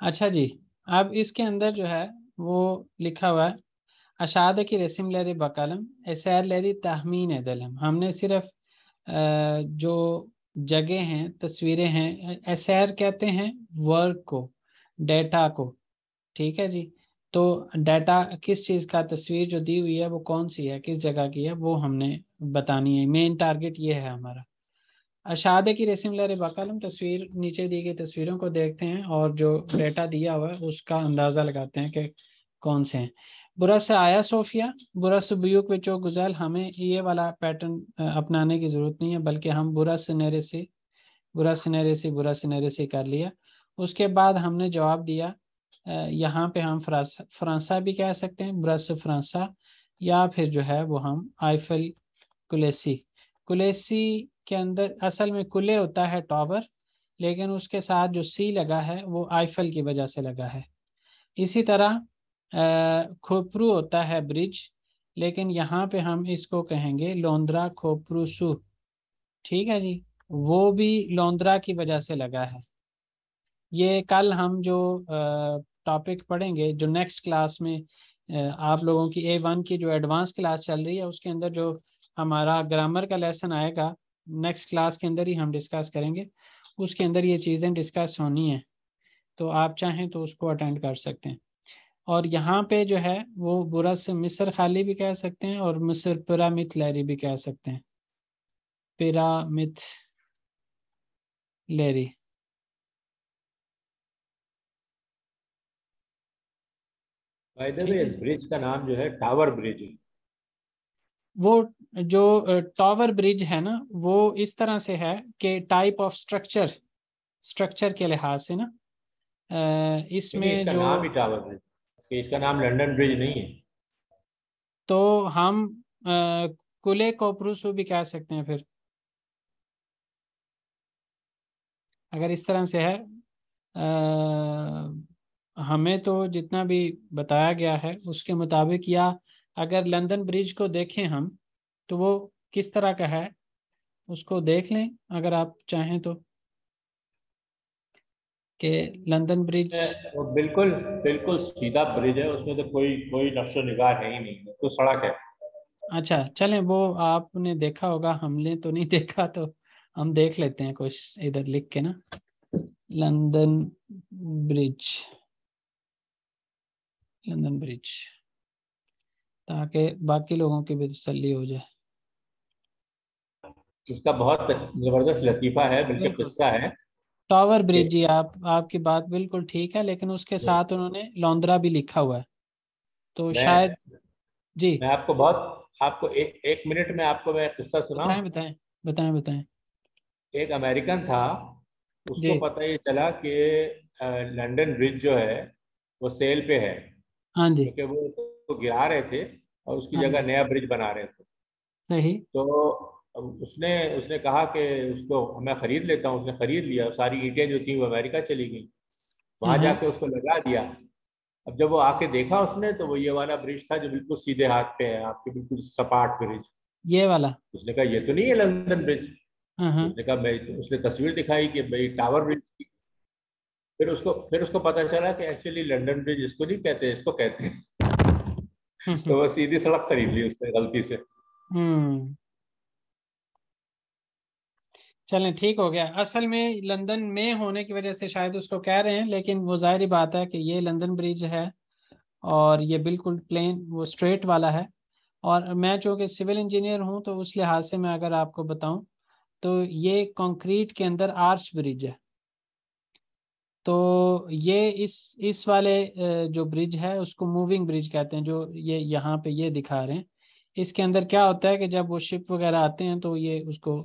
अच्छा जी, अब इसके अंदर जो है वो लिखा हुआ है अशाद की रस्म लेरी बकलम एसैर लेरी तहमीन दलम। हमने सिर्फ जो जगह हैं, तस्वीरें हैं, एसैर कहते हैं वर्क को, डेटा को। ठीक है जी। तो डाटा किस चीज़ का, तस्वीर जो दी हुई है वो कौन सी है, किस जगह की है, वो हमने बतानी है। मेन टारगेट ये है हमारा। अशादे की रेसिम लरे बकलम, तस्वीर नीचे दी गई तस्वीरों को देखते हैं और जो डेटा दिया हुआ है उसका अंदाज़ा लगाते हैं कि कौन से हैं। बुरस आया सोफिया बुरस बुयूक विचो गुजल, हमें ये वाला पैटर्न अपनाने की ज़रूरत नहीं है, बल्कि हम बुरस नेरेसी बुरस नेरेसी बुरस नेरेसी कर लिया। उसके बाद हमने जवाब दिया, यहाँ पे हम फ्रांसा भी कह सकते हैं, ब्रस फ्रांसा, या फिर जो है वो हम आईफल कुलेसी। कुलेसी के अंदर असल में कुले होता है टावर, लेकिन उसके साथ जो सी लगा है वो आईफल की वजह से लगा है। इसी तरह खोपरू होता है ब्रिज, लेकिन यहाँ पे हम इसको कहेंगे लोंद्रा खोपरूसू। ठीक है जी, वो भी लोंद्रा की वजह से लगा है। ये कल हम जो टॉपिक पढ़ेंगे, जो नेक्स्ट क्लास में आप लोगों की A1 की जो एडवांस क्लास चल रही है उसके अंदर जो हमारा ग्रामर का लेसन आएगा, नेक्स्ट क्लास के अंदर ही हम डिस्कस करेंगे। उसके अंदर ये चीज़ें डिस्कस होनी है, तो आप चाहें तो उसको अटेंड कर सकते हैं। और यहाँ पे जो है वो बुरस मिस्र खाली भी कह सकते हैं और मिस्र पिरामिड लहरी भी कह सकते हैं। Pyramid Lahiri. बाय द ठीक वे, है, इस ब्रिज का नाम जो है टावर ब्रिज है। वो जो टावर ब्रिज है ना, वो इस तरह से है कि टाइप ऑफ स्ट्रक्चर के लिहाज से ना, नहीं, इसमें इसका जो, नाम ही टावर ब्रिज, इसका नाम लंदन ब्रिज नहीं है। तो हम कुले कोपरूसू भी कह सकते हैं फिर, अगर इस तरह से है। हमें तो जितना भी बताया गया है उसके मुताबिक, या अगर लंदन ब्रिज को देखें हम तो वो किस तरह का है उसको देख लें अगर आप चाहें तो, कि लंदन ब्रिज। वो बिल्कुल बिल्कुल सीधा ब्रिज है, उसमें तो कोई कोई नक्शो निगार है ही नहीं, तो सड़क है। अच्छा चलें, वो आपने देखा होगा, हमने तो नहीं देखा, तो हम देख लेते हैं कुछ इधर लिख के ना, लंदन ब्रिज, लंदन ब्रिज, ताकि बाकी लोगों की भी तसल्ली हो जाए। इसका बहुत जबरदस्त लतीफा है, बल्कि बिल्कुल, किस्सा है टावर ब्रिज कि जी, आपकी बात बिल्कुल ठीक है, लेकिन उसके साथ उन्होंने लौंद्रा भी लिखा हुआ है, तो मैं शायद। जी, मैं आपको एक मिनट में आपको मैं किस्सा सुनाऊं। बताएं बताएं, बताएं बताएं। एक अमेरिकन था, उसको जी, पता ये चला कि लंदन ब्रिज जो है वो सेल पे है, हाँ जी, क्योंकि वो उसको गिरा रहे थे और उसकी हाँ जगह जी, नया ब्रिज बना रहे थे। सही। तो उसने उसने कहा कि उसको मैं खरीद लेता हूँ। उसने खरीद लिया, सारी ईंटें जो थी वो अमेरिका चली गई, हाँ वहां हाँ, जाके उसको लगा दिया। अब जब वो आके देखा उसने, तो वो ये वाला ब्रिज था जो बिल्कुल सीधे हाथ पे है आपके, बिल्कुल सपाट ब्रिज। ये वाला। उसने कहा ये तो नहीं है लंदन ब्रिज। हाँ हाँ। उसने कहा मैं, उसने तस्वीर दिखाई कि भाई टावर ब्रिज की। फिर उसको पता चला कि एक्चुअली लंदन ब्रिज इसको नहीं कहते, इसको कहते हैं। हम्म तो वो सीधी सड़क खरीद ली उसने गलती से। हम्म, चलें ठीक हो गया। असल में लंदन में होने की वजह से शायद उसको कह रहे हैं, लेकिन वो जाहिर बात है कि ये लंदन ब्रिज है और ये बिल्कुल प्लेन वो स्ट्रेट वाला है। और मैं चूँकि सिविल इंजीनियर हूँ तो उस लिहाज से मैं अगर आपको बताऊं तो ये कंक्रीट के अंदर आर्च ब्रिज है। तो ये इस वाले जो ब्रिज है उसको मूविंग ब्रिज कहते हैं, जो ये यहाँ पे ये दिखा रहे हैं। इसके अंदर क्या होता है कि जब वो शिप वगैरह आते हैं तो ये उसको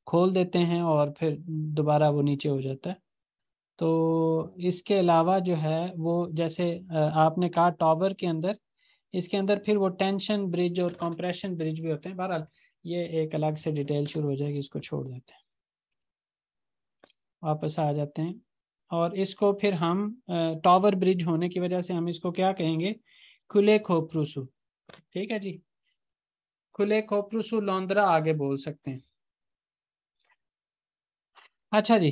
खोल देते हैं और फिर दोबारा वो नीचे हो जाता है। तो इसके अलावा जो है वो जैसे आपने कहा टावर के अंदर, इसके अंदर फिर वो टेंशन ब्रिज और कंप्रेशन ब्रिज भी होते हैं। बहरहाल ये एक अलग से डिटेल शुरू हो जाएगी, इसको छोड़ देते हैं, वापस आ जाते हैं। और इसको फिर हम टावर ब्रिज होने की वजह से हम इसको क्या कहेंगे, खुले खोपरूसु। ठीक है जी, खुले खोपरूसु लौंदरा आगे बोल सकते हैं। अच्छा जी,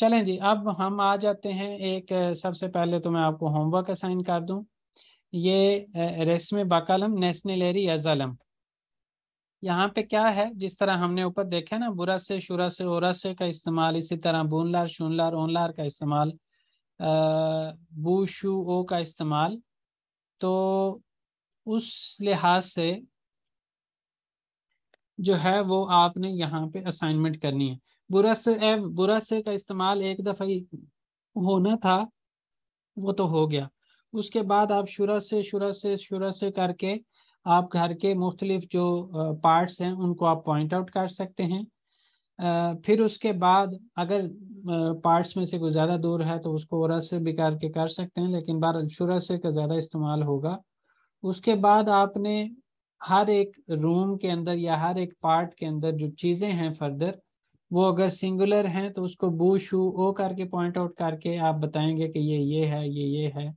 चलें जी, अब हम आ जाते हैं एक सबसे पहले तो मैं आपको होमवर्क असाइन कर दूं। ये रेस्म बाकलम नेस्नेलेरी अजलम, यहाँ पे क्या है, जिस तरह हमने ऊपर देखा ना, बुरा से शुरा से ओरा से का इस्तेमाल, इसी तरह बूनलार शूनलार ओनलार का इस्तेमाल, बू शू ओ का इस्तेमाल। तो उस लिहाज से जो है वो आपने यहाँ पे असाइनमेंट करनी है। बुरा से का इस्तेमाल एक दफ़ा ही होना था, वो तो हो गया। उसके बाद आप शुरा से करके आप घर के मुख्तलिफ जो पार्ट्स हैं उनको आप पॉइंट आउट कर सकते हैं। फिर उसके बाद अगर पार्ट्स में से कोई ज़्यादा दूर है तो उसको ओरा से भी करके कर सकते हैं, लेकिन बार शुरा से का ज़्यादा इस्तेमाल होगा। उसके बाद आपने हर एक रूम के अंदर या हर एक पार्ट के अंदर जो चीज़ें हैं फर्दर, वो अगर सिंगुलर हैं तो उसको बू शू ओ करके पॉइंट आउट करके आप बताएंगे कि ये है, ये है।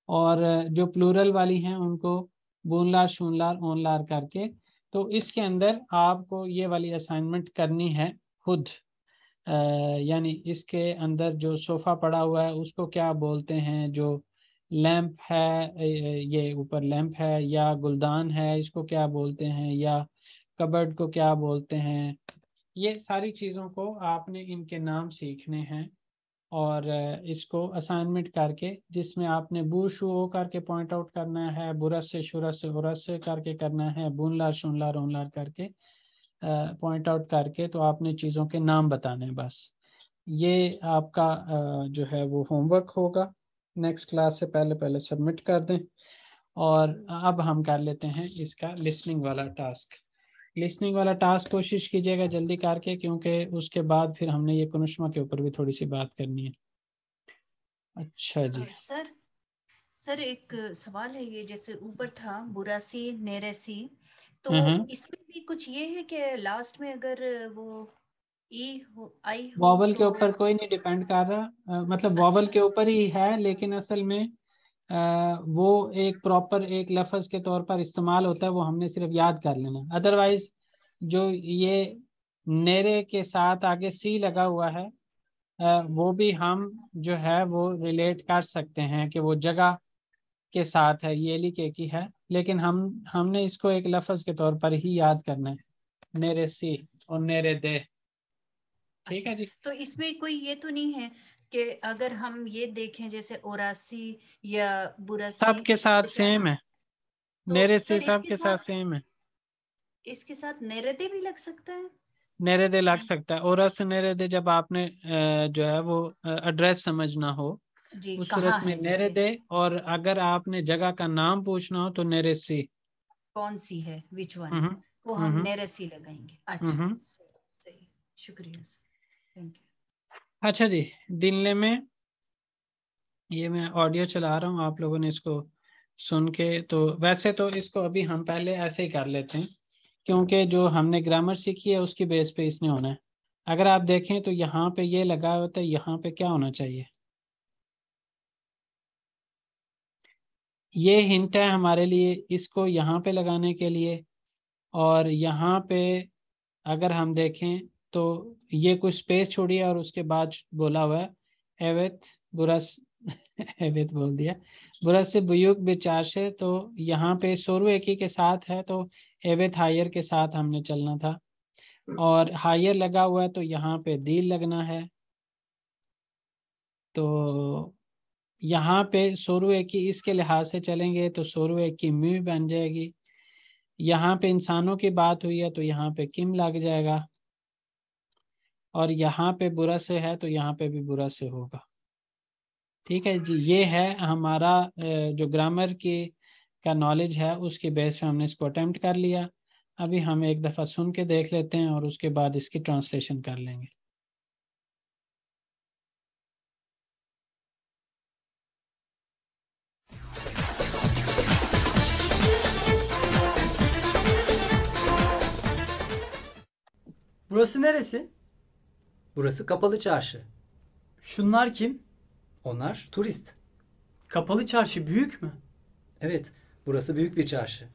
और जो प्लूरल वाली हैं उनको बूनलार शूनलार ओनलार करके। तो इसके अंदर आपको ये वाली असाइनमेंट करनी है खुद। यानी इसके अंदर जो सोफ़ा पड़ा हुआ है उसको क्या बोलते हैं, जो लैंप है, ये ऊपर लैंप है, या गुलदान है इसको क्या बोलते हैं, या कबर्ड को क्या बोलते हैं, ये सारी चीज़ों को आपने इनके नाम सीखने हैं। और इसको असाइनमेंट करके, जिसमें आपने बू शू ओ करके पॉइंट आउट करना है, बुरस से शुरस से हुरस से करके करना है, बूनलार शूनलार ओनलार करके पॉइंट आउट करके, तो आपने चीज़ों के नाम बताने हैं बस। ये आपका जो है वो होमवर्क होगा। नेक्स्ट क्लास से पहले पहले सबमिट कर दें। और अब हम कर लेते हैं इसका लिसनिंग वाला टास्क। लिसनिंग वाला टास्क कोशिश कीजिएगा जल्दी करके, क्योंकि उसके बाद फिर हमने ये कुनुष्मा के ऊपर भी थोड़ी सी बात करनी है। अच्छा जी। सर सर एक सवाल है, ये जैसे ऊपर था बुरासी नेरेसी, तो इसमें भी कुछ ये है कि लास्ट में अगर वो आई हो वॉवल के तो ऊपर कोई नहीं डिपेंड कर रहा, मतलब वॉवल अच्छा के ऊपर ही है, लेकिन असल में वो एक प्रॉपर एक लफ्ज के तौर पर इस्तेमाल होता है, वो हमने सिर्फ याद कर लेना। अदरवाइज जो ये नेरे के साथ आगे सी लगा हुआ है, वो भी हम जो है वो रिलेट कर सकते हैं कि वो जगह के साथ है, ये लिखे की है, लेकिन हमने इसको एक लफ्ज के तौर पर ही याद करना है, नेरे सी और नेरे दे। ठीक अच्छा, है जी। तो इसमें कोई ये तो नहीं है कि अगर हम ये देखें जैसे ओरासी या बुरासी, सबके साथ जैसे सेम है, तो नेरे सी सर सबके साथ सेम है। इसके साथ नेरेदे भी लग सकता है? नेरे दे लग नहीं सकता है, और से नेरे दे जब आपने जो है वो एड्रेस समझना हो जी, उस सूरत कहाँ में है नेरे जैसे दे। और अगर आपने जगह का नाम पूछना हो तो नेरे सी। कौन सी है, विच वन, हम्म वो हम हम्म नेरेसी लगाएंगे। अच्छा, हम्म। सही सही, शुक्रिया सर, थैंक यू। अच्छा जी। दिल्ली में ये मैं ऑडियो चला रहा हूँ, आप लोगों ने इसको सुन के, तो वैसे तो इसको अभी हम पहले ऐसे ही कर लेते हैं, क्योंकि जो हमने ग्रामर सीखी है उसकी बेस पे इसने होना है। अगर आप देखें तो यहाँ पे ये लगा होता है, यहाँ पे क्या होना चाहिए, ये हिंट है हमारे लिए इसको यहाँ पे लगाने के लिए। और यहाँ पे अगर हम देखें तो ये कुछ स्पेस छोड़ी है और उसके बाद बोला हुआ है एवेथ बुरस एवेथ बोल दिया, बुरस से बुयुक बेचाशे, तो यहाँ पे सोरु एकी के साथ है तो एवेथ हायर के साथ हमने चलना था। और हायर लगा हुआ है तो यहाँ पे दील लगना है। तो यहाँ पे सोरु एकी इसके लिहाज से चलेंगे तो सोरु एकी म्यू बन जाएगी। यहाँ पे इंसानों की बात हुई है तो यहाँ पे किम लग जाएगा। और यहाँ पे बुरा से है तो यहाँ पे भी बुरा से होगा। ठीक है जी, ये है हमारा जो ग्रामर की का नॉलेज है उसके बेस पे हमने इसको अटेम्प्ट कर लिया। अभी हम एक दफ़ा सुन के देख लेते हैं और उसके बाद इसकी ट्रांसलेशन कर लेंगे। Burası neresi? Burası kapalı çarşı. Şunlar kim? Onlar turist. Kapalı çarşı büyük mü? Evet, burası büyük bir çarşı.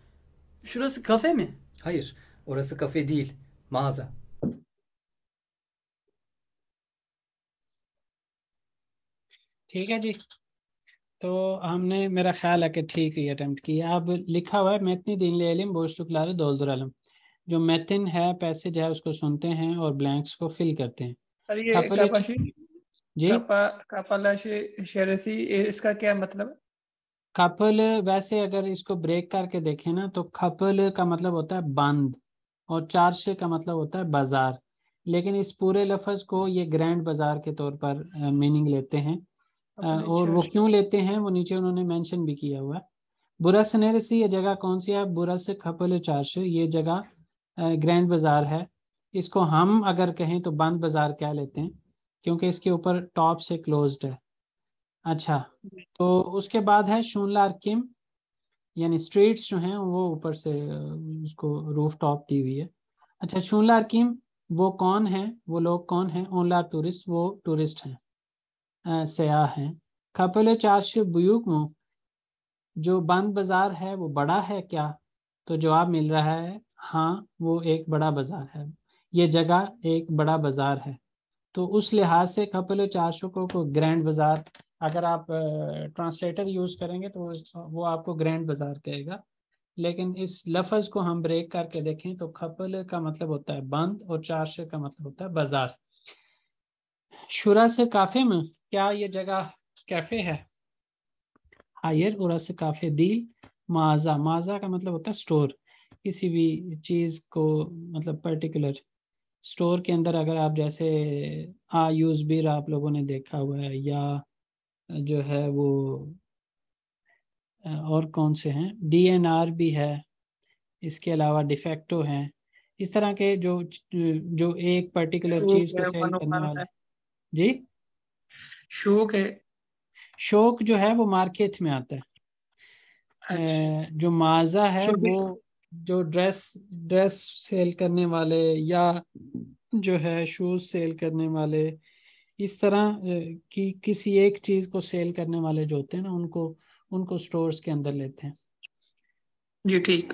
Şurası kafe mi? Hayır, orası kafe değil, mağaza. ठीक है जी। तो हमने, मेरा ख्याल है कि ठीक ही अटेम्प्ट किया। अब लिखा हुआ है मेतनी दीन इल्म बोशुक्लार दोलदुर अलम। जो मेतन है, पैसेज है, उसको सुनते हैं और ब्लैंक्स को फिल करते हैं। सर ये कपल जी, कपाला शेरसी, इसका क्या मतलब है? कपल वैसे अगर इसको ब्रेक करके देखें ना, तो कपल का मतलब होता है बंद और चारशे का मतलब होता है बाजार। लेकिन इस पूरे लफ्ज को ये ग्रैंड बाजार के तौर पर मीनिंग लेते हैं। और वो क्यों लेते हैं वो नीचे उन्होंने मेंशन भी किया हुआ है। बुरस नेरसी ये जगह कौन सी है? बुरस खपल चारशे, ये जगह ग्रैंड बाजार है। इसको हम अगर कहें तो बंद बाजार कह लेते हैं, क्योंकि इसके ऊपर टॉप से क्लोज्ड है। अच्छा, तो उसके बाद है शूनलार किम, यानी स्ट्रीट्स जो हैं वो ऊपर से उसको रूफ टॉप दी हुई है। अच्छा, शूनलार किम वो कौन है, वो लोग कौन हैं? ओनलार टूरिस्ट, वो टूरिस्ट हैं, सयाह हैं। खपल चारशे बुयूक मो, जो बंद बाजार है वो बड़ा है क्या? तो जवाब मिल रहा है हाँ, वो एक बड़ा बाजार है, ये जगह एक बड़ा बाजार है। तो उस लिहाज से खपल चारशे को ग्रैंड बाजार, अगर आप ट्रांसलेटर यूज़ करेंगे तो वो आपको ग्रैंड बाजार कहेगा। लेकिन इस लफ्ज़ को हम ब्रेक करके देखें तो खपल का मतलब होता है बंद और चारशे का मतलब होता है बाजार। शुरा से काफ़े में, क्या ये जगह कैफ़े है? हायर उरा से काफ़े दिल माजा, माजा का मतलब होता है स्टोर। किसी भी चीज़ को मतलब पर्टिकुलर स्टोर के अंदर, अगर आप जैसे यूज़ बीर आप लोगों ने देखा हुआ है, या जो है वो और कौन से हैं, DNR भी है, इसके अलावा डिफेक्टो हैं। इस तरह के जो जो एक पर्टिकुलर चीज को सेल करने वाले। जी, शूक है। शौक जो है वो मार्केट में आता है। जो माजा है वो जो ड्रेस ड्रेस सेल करने वाले, या जो है शूज सेल करने वाले, इस तरह की किसी एक चीज को सेल करने वाले जो होते हैं ना, उनको उनको स्टोर्स के अंदर लेते हैं। जी ठीक।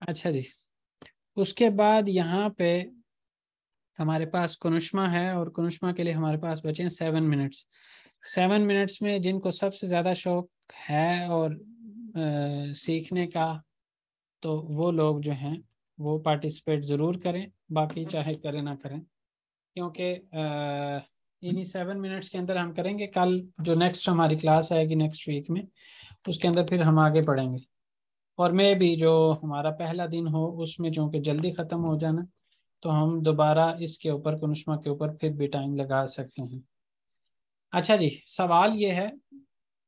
अच्छा जी, उसके बाद यहाँ पे हमारे पास कुनुष्मा है, और कुनुष्मा के लिए हमारे पास बचे हैं 7 मिनट्स। 7 मिनट्स में जिनको सबसे ज़्यादा शौक है और सीखने का, तो वो लोग जो हैं वो पार्टिसिपेट ज़रूर करें, बाकी चाहे करें ना करें, क्योंकि इन्हीं 7 मिनट्स के अंदर हम करेंगे। कल जो नेक्स्ट हमारी क्लास आएगी नेक्स्ट वीक में, उसके अंदर फिर हम आगे पढ़ेंगे। और मैं भी जो हमारा पहला दिन हो उसमें चूँकि जल्दी ख़त्म हो जाना, तो हम दोबारा इसके ऊपर कुनुष्मा के ऊपर फिर भी टाइम लगा सकते हैं। अच्छा जी, सवाल ये है,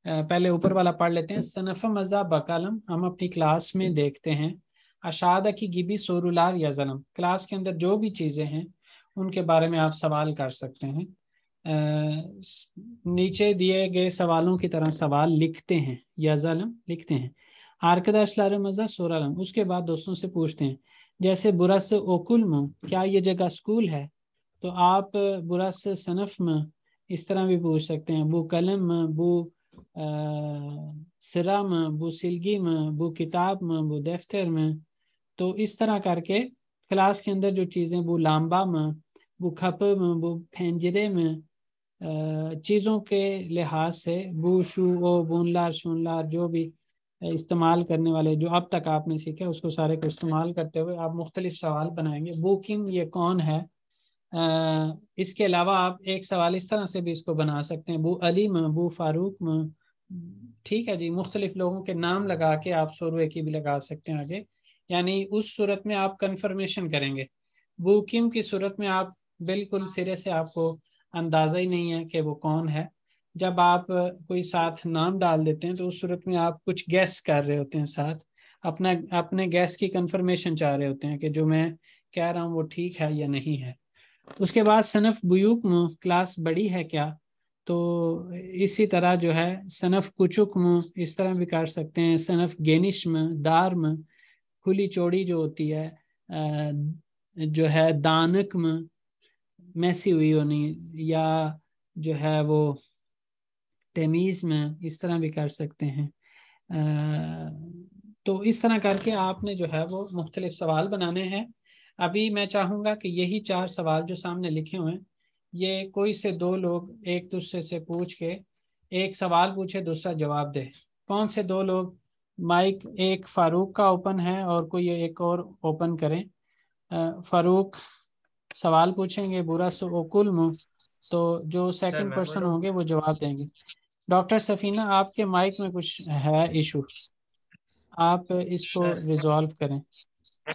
पहले ऊपर वाला पढ़ लेते हैं। सनफ मज़ा बकालम, हम अपनी क्लास में देखते हैं। अशादा की गिबी सोरुलार या जलम, क्लास के अंदर जो भी चीज़ें हैं उनके बारे में आप सवाल कर सकते हैं। नीचे दिए गए सवालों की तरह सवाल लिखते हैं, या जलम लिखते हैं। आरकदाशलार मज़ा सोरालम, उसके बाद दोस्तों से पूछते हैं। जैसे बुरा से ओकुल में, क्या ये जगह स्कूल है? तो आप बुरा से सनफ में इस तरह भी पूछ सकते हैं। बू कलम में, बू सिरा में, बू सिलगी में, बू किताब में, बू दफ्तर में। तो इस तरह करके क्लास के अंदर जो चीज़ें, बू लाम्बा में, बू खप में, बू फेंजरे में, चीज़ों के लिहाज से बू शू ओ बूनलार शूनलार जो भी इस्तेमाल करने वाले जो अब तक आपने सीखा, उसको सारे को इस्तेमाल करते हुए आप मुख्तलिफ सवाल बनाएंगे। बू किम, ये कौन है? इसके अलावा आप एक सवाल इस तरह से भी इसको बना सकते हैं। बू अली में, बू फारूक में। ठीक है जी, मुख्तलिफ लोगों के नाम लगा के आप सोरुए की भी लगा सकते हैं आगे, यानी उस सूरत में आप कंफर्मेशन करेंगे। बू किम की सूरत में आप बिल्कुल सिरे से आपको अंदाज़ा ही नहीं है कि वो कौन है। जब आप कोई साथ नाम डाल देते हैं तो उस सूरत में आप कुछ गैस कर रहे होते हैं, साथ अपना अपने गैस की कंफर्मेशन चाह रहे होते हैं कि जो मैं कह रहा हूँ वो ठीक है या नहीं है। उसके बाद सनफ बुयूक में, क्लास बड़ी है क्या? तो इसी तरह जो है सनफ कुचुक में इस तरह भी कर सकते हैं। सनफ गेनिश में, दार में, खुली चौड़ी जो होती है, जो है दानक में, मैसी हुई होनी, या जो है वो तमीज़ में, इस तरह भी कर सकते हैं। तो इस तरह करके आपने जो है वो मुख्तलिफ सवाल बनाने हैं। अभी मैं चाहूँगा कि यही 4 सवाल जो सामने लिखे हुए हैं, ये कोई से दो लोग एक दूसरे से पूछ के एक सवाल पूछे, दूसरा जवाब दे। कौन से दो लोग? माइक एक फारूक का ओपन है और कोई एक और ओपन करें। फारूक सवाल पूछेंगे, बुरा से ओकुल मुँह, तो जो सेकंड पर्सन होंगे वो जवाब देंगे। डॉक्टर सफीना, आपके माइक में कुछ है इशू, आप इसको रिजॉल्व करें।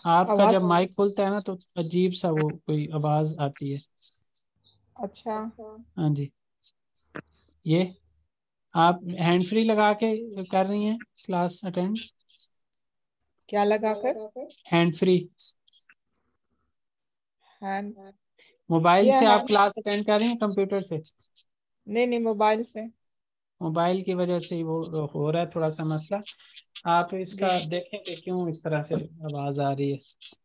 आपका जब माइक खुलता है ना तो अजीब सा वो कोई आवाज आती है। अच्छा, हाँ जी, ये आप हैंड फ्री लगा के कर रही हैं क्लास अटेंड? क्या लगाकर? Hand free, hand? मोबाइल या से आप हैंड? क्लास अटेंड कर रही हैं कंप्यूटर से? नहीं नहीं, मोबाइल से। मोबाइल की वजह से ही वो हो रहा है थोड़ा सा मसला। आप इसका जी देखें कि क्यों इस तरह से आवाज आ रही है।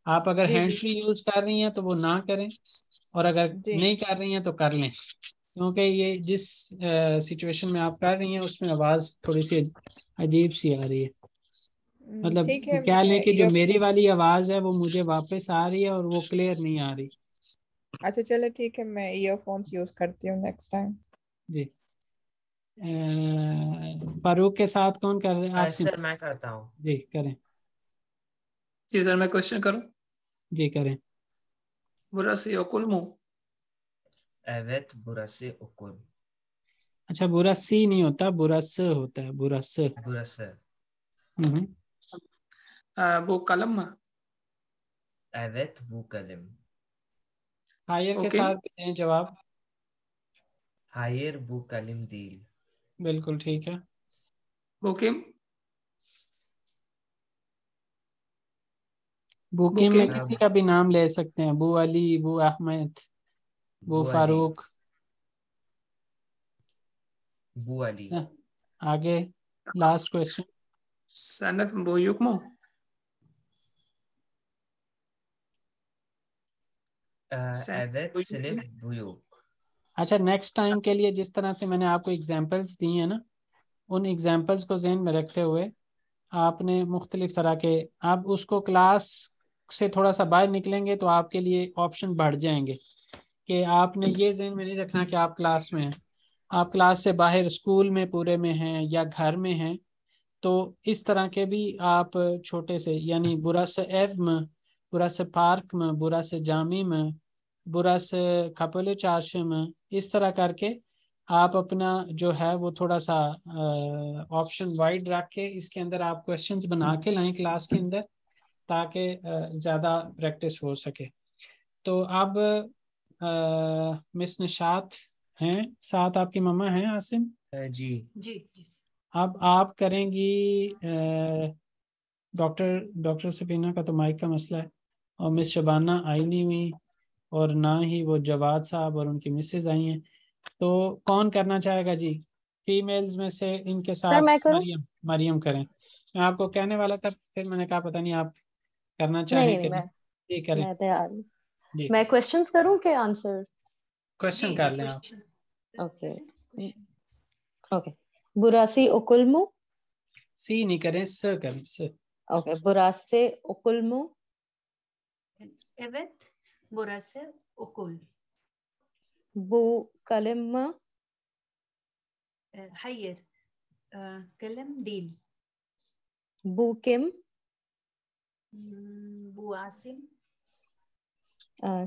आप अगर जी हैंड जी फ्री यूज कर रही हैं तो वो ना करें, और अगर जी। नहीं कर रही हैं तो कर लें, क्योंकि ये जिस सिचुएशन में आप कर रही हैं उसमें आवाज थोड़ी सी अजीब सी आ रही है। मतलब ठीक है, कह लें मैं कि जो ईयर। मेरी वाली आवाज है वो मुझे वापस आ रही है और वो क्लियर नहीं आ रही। अच्छा चलो ठीक है, मैं ईयरफोन्स यूज करती हूँ नेक्स्ट टाइम। जी। फारूक के साथ कौन कर रहे हैं? आसिम। सर मैं करता हूँ। जी करें। जी सर, मैं क्वेश्चन करूं? जी करें। Burası okul mu? Evet, burası okul. अच्छा, बुरा सी नहीं होता, बुरा स होता है, बुरा स। Burası. हम्म। Bu kalem mi? Evet, bu kalem. हायर के ओके। साथ दें जवाब। Hayır, bu kalem değil. बिल्कुल ठीक है। Bu kim? बुकिम में Bukim. किसी का भी नाम ले सकते हैं, बू अली, बू अहमद, बू Bu Ali. Farooq. Bu Ali. आगे last question. Sınıf büyük mu? Sınıf Evet, büyük sınıf mu? büyük. अच्छा, नेक्स्ट टाइम के लिए जिस तरह से मैंने आपको एग्जांपल्स दी हैं ना, उन एग्जांपल्स को जहन में रखते हुए आपने मुख्तलिफ तरह के, आप उसको क्लास से थोड़ा सा बाहर निकलेंगे तो आपके लिए ऑप्शन बढ़ जाएंगे कि आपने ये जहन में नहीं रखना कि आप क्लास में हैं। आप क्लास से बाहर स्कूल में पूरे में हैं या घर में हैं, तो इस तरह के भी आप छोटे से, यानी बुरा से एव में, बुरा से पार्क में, बुरा से जामी में, बुरा से कपल चार्श में, इस तरह करके आप अपना जो है वो थोड़ा सा ऑप्शन वाइड रख के इसके अंदर आप क्वेश्चंस बना के लाएं क्लास के अंदर, ताकि ज़्यादा प्रैक्टिस हो सके। तो अब मिस निशात हैं साथ, आपकी मम्मा हैं आसिम। जी। जी जी। अब आप करेंगी डॉक्टर सफीना का तो माइक का मसला है, और मिस शबाना आई नहीं हुई, और ना ही वो जवाद साहब और उनकी मिसेज आई हैं। तो कौन करना चाहेगा जी? फीमेल्स में से इनके सर साथ मैं करूं? मरियम, मरियम करें। मैं आपको कहने वाला था, फिर मैंने कहा पता नहीं आप करना नहीं चाहें नहीं कि नहीं, नहीं। जी करें। मैं तैयार हूँ। जी मैं क्वेश्चंस करूं कि आंसर? क्वेश्चन जी कर लें आप। क्वेश्चन। Okay okay. बुरासी ओकुल्मु। सी नहीं करें, स करें, स। ओके, बुरासे ओकुल्मु। Evet, burası okul. Bu kalem. Hayır, kalem değil. Bu kim? Bu Asim.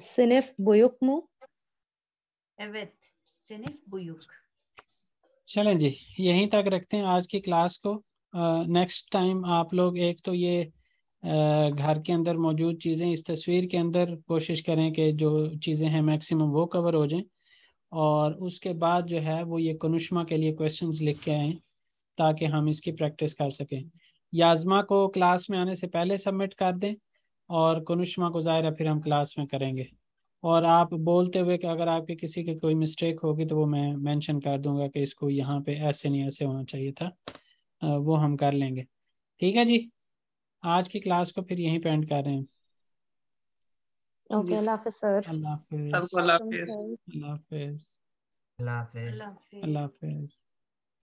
Sınıf büyük mu? Evet, sınıf büyük. चलें जी, यहीं तक रखते हैं आज की क्लास को। नेक्स्ट टाइम आप लोग एक तो ये घर के अंदर मौजूद चीज़ें इस तस्वीर के अंदर कोशिश करें कि जो चीज़ें हैं मैक्सिमम वो कवर हो जाएं, और उसके बाद जो है वो ये कनुष्मा के लिए क्वेश्चंस लिख के आएँ ताकि हम इसकी प्रैक्टिस कर सकें। याजमा को क्लास में आने से पहले सबमिट कर दें, और कनुष्मा को ज़ाहिर है फिर हम क्लास में करेंगे। और आप बोलते हुए कि अगर आपके किसी की कोई मिस्टेक होगी तो वो मैं मेंशन कर दूंगा कि इसको यहाँ पे ऐसे नहीं ऐसे होना चाहिए था, वो हम कर लेंगे। ठीक है जी, आज की क्लास को फिर यहीं पे एंड कर रहे हैं। ओके, अल्लाह हाफिज सर। अल्लाह हाफिज। सबको अल्लाह हाफिज। अल्लाह हाफिज। अल्लाह हाफिज। Allah अल्लाह हाफिज।